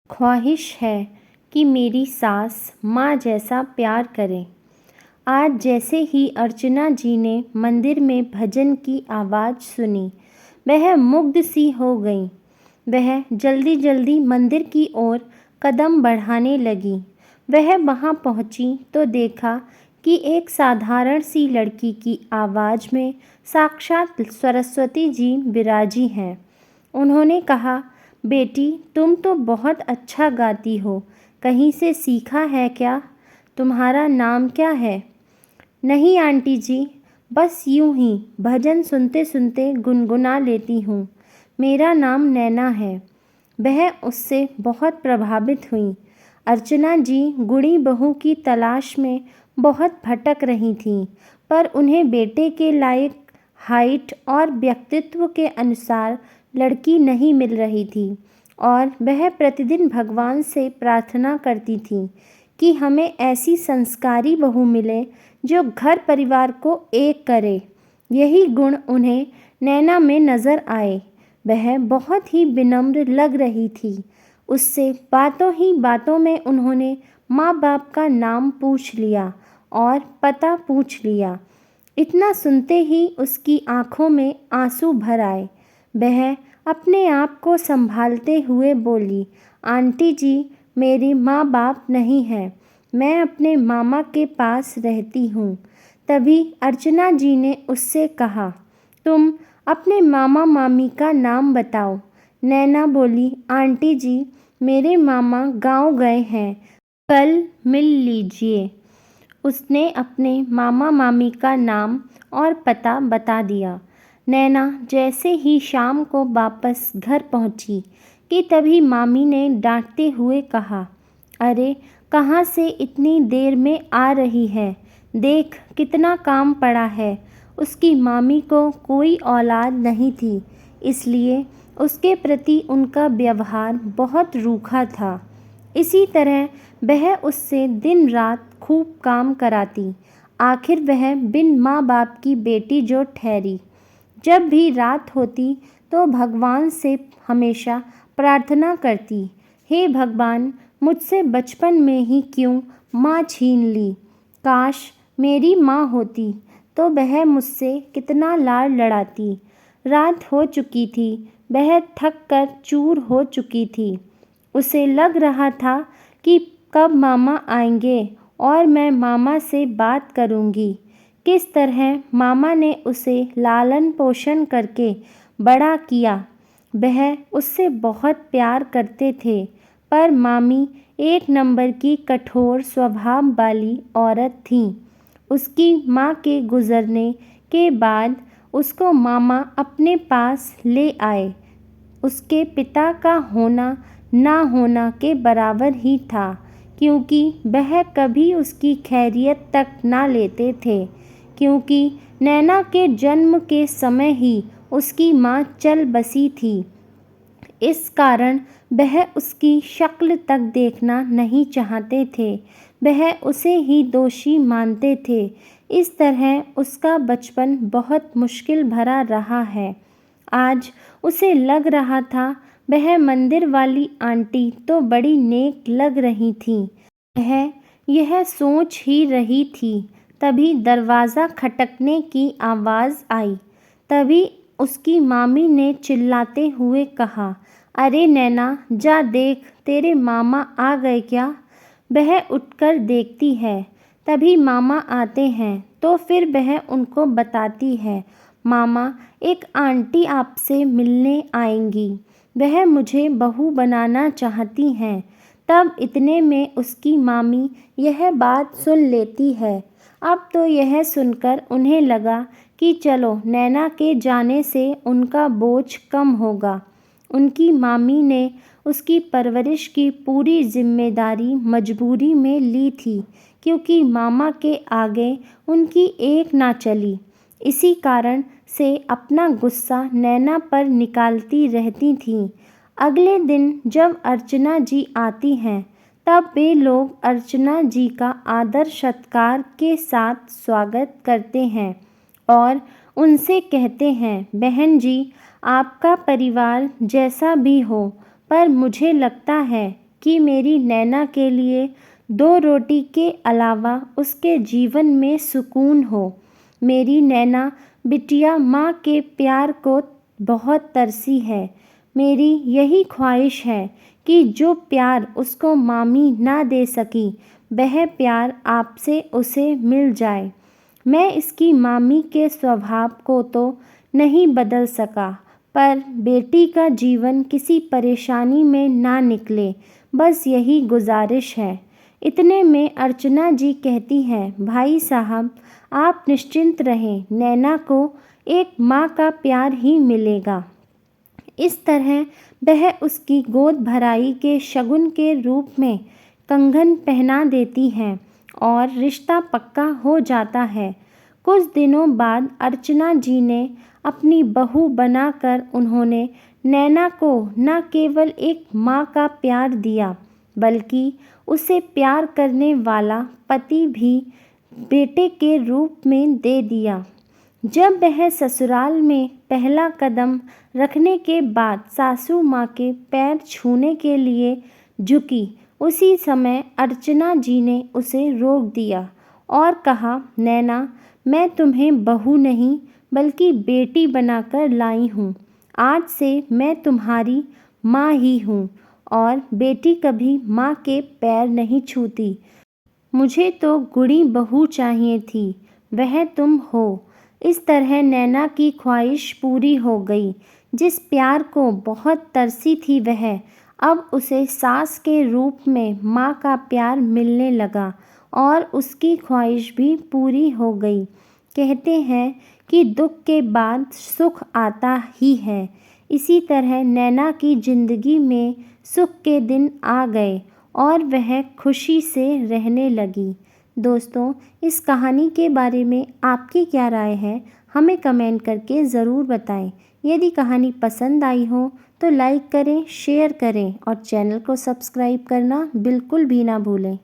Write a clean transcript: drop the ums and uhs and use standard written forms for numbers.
ख्वाहिश है कि मेरी सास माँ जैसा प्यार करे। आज जैसे ही अर्चना जी ने मंदिर में भजन की आवाज़ सुनी, वह मुग्ध सी हो गई। वह जल्दी जल्दी मंदिर की ओर कदम बढ़ाने लगी। वह वहाँ पहुँची तो देखा कि एक साधारण सी लड़की की आवाज़ में साक्षात सरस्वती जी विराजी हैं। उन्होंने कहा, बेटी तुम तो बहुत अच्छा गाती हो, कहीं से सीखा है क्या? तुम्हारा नाम क्या है? नहीं आंटी जी, बस यूं ही भजन सुनते सुनते गुनगुना लेती हूँ। मेरा नाम नैना है। वह उससे बहुत प्रभावित हुई। अर्चना जी गुणी बहू की तलाश में बहुत भटक रही थीं, पर उन्हें बेटे के लायक हाइट और व्यक्तित्व के अनुसार लड़की नहीं मिल रही थी और वह प्रतिदिन भगवान से प्रार्थना करती थी कि हमें ऐसी संस्कारी बहू मिले जो घर परिवार को एक करे। यही गुण उन्हें नैना में नज़र आए। वह बहुत ही विनम्र लग रही थी। उससे बातों ही बातों में उन्होंने माँ बाप का नाम पूछ लिया और पता पूछ लिया। इतना सुनते ही उसकी आंखों में आंसू भर आए। वह अपने आप को संभालते हुए बोली, आंटी जी मेरी माँ बाप नहीं है, मैं अपने मामा के पास रहती हूँ। तभी अर्चना जी ने उससे कहा, तुम अपने मामा मामी का नाम बताओ। नैना बोली, आंटी जी मेरे मामा गांव गए हैं, कल मिल लीजिए। उसने अपने मामा मामी का नाम और पता बता दिया। नैना जैसे ही शाम को वापस घर पहुंची कि तभी मामी ने डांटते हुए कहा, अरे कहाँ से इतनी देर में आ रही है, देख कितना काम पड़ा है। उसकी मामी को कोई औलाद नहीं थी, इसलिए उसके प्रति उनका व्यवहार बहुत रूखा था। इसी तरह वह उससे दिन रात खूब काम कराती। आखिर वह बिन माँ बाप की बेटी जो ठहरी। जब भी रात होती तो भगवान से हमेशा प्रार्थना करती, हे भगवान मुझसे बचपन में ही क्यों माँ छीन ली। काश मेरी माँ होती तो वह मुझसे कितना लाड लड़ाती। रात हो चुकी थी, वह थक कर चूर हो चुकी थी। उसे लग रहा था कि कब मामा आएंगे और मैं मामा से बात करूंगी। किस तरह मामा ने उसे लालन पोषण करके बड़ा किया। वह उससे बहुत प्यार करते थे, पर मामी एक नंबर की कठोर स्वभाव वाली औरत थी। उसकी माँ के गुजरने के बाद उसको मामा अपने पास ले आए। उसके पिता का होना ना होना के बराबर ही था, क्योंकि वह कभी उसकी खैरियत तक ना लेते थे, क्योंकि नैना के जन्म के समय ही उसकी माँ चल बसी थी। इस कारण वह उसकी शक्ल तक देखना नहीं चाहते थे। वह उसे ही दोषी मानते थे। इस तरह उसका बचपन बहुत मुश्किल भरा रहा है। आज उसे लग रहा था वह मंदिर वाली आंटी तो बड़ी नेक लग रही थी। वह यह सोच ही रही थी, तभी दरवाज़ा खटकने की आवाज़ आई। तभी उसकी मामी ने चिल्लाते हुए कहा, अरे नैना जा देख तेरे मामा आ गए क्या। वह उठकर देखती है। तभी मामा आते हैं तो फिर वह उनको बताती है, मामा एक आंटी आपसे मिलने आएंगी, वह मुझे बहू बनाना चाहती हैं। तब इतने में उसकी मामी यह बात सुन लेती है। अब तो यह सुनकर उन्हें लगा कि चलो नैना के जाने से उनका बोझ कम होगा। उनकी मामी ने उसकी परवरिश की पूरी जिम्मेदारी मजबूरी में ली थी, क्योंकि मामा के आगे उनकी एक ना चली। इसी कारण से अपना गुस्सा नैना पर निकालती रहती थीं। अगले दिन जब अर्चना जी आती हैं, तब वे लोग अर्चना जी का आदर सत्कार के साथ स्वागत करते हैं और उनसे कहते हैं, बहन जी आपका परिवार जैसा भी हो, पर मुझे लगता है कि मेरी नैना के लिए 2 रोटी के अलावा उसके जीवन में सुकून हो। मेरी नैना बिटिया माँ के प्यार को बहुत तरसी है। मेरी यही ख्वाहिश है कि जो प्यार उसको मामी ना दे सकी, वह प्यार आपसे उसे मिल जाए। मैं इसकी मामी के स्वभाव को तो नहीं बदल सका, पर बेटी का जीवन किसी परेशानी में ना निकले, बस यही गुजारिश है। इतने में अर्चना जी कहती हैं, भाई साहब आप निश्चिंत रहें, नैना को एक माँ का प्यार ही मिलेगा। इस तरह वह उसकी गोद भराई के शगुन के रूप में कंगन पहना देती हैं और रिश्ता पक्का हो जाता है। कुछ दिनों बाद अर्चना जी ने अपनी बहू बनाकर उन्होंने नैना को न केवल एक माँ का प्यार दिया, बल्कि उसे प्यार करने वाला पति भी बेटे के रूप में दे दिया। जब वह ससुराल में पहला कदम रखने के बाद सासू माँ के पैर छूने के लिए झुकी, उसी समय अर्चना जी ने उसे रोक दिया और कहा, नैना मैं तुम्हें बहू नहीं बल्कि बेटी बनाकर लाई हूँ। आज से मैं तुम्हारी माँ ही हूँ और बेटी कभी माँ के पैर नहीं छूती। मुझे तो गुड़ी बहू चाहिए थी, वह तुम हो। इस तरह नैना की ख्वाहिश पूरी हो गई। जिस प्यार को बहुत तरसी थी वह अब उसे सास के रूप में माँ का प्यार मिलने लगा और उसकी ख्वाहिश भी पूरी हो गई। कहते हैं कि दुख के बाद सुख आता ही है। इसी तरह नैना की ज़िंदगी में सुख के दिन आ गए और वह खुशी से रहने लगी। दोस्तों, इस कहानी के बारे में आपकी क्या राय है, हमें कमेंट करके ज़रूर बताएं। यदि कहानी पसंद आई हो तो लाइक करें, शेयर करें और चैनल को सब्सक्राइब करना बिल्कुल भी ना भूलें।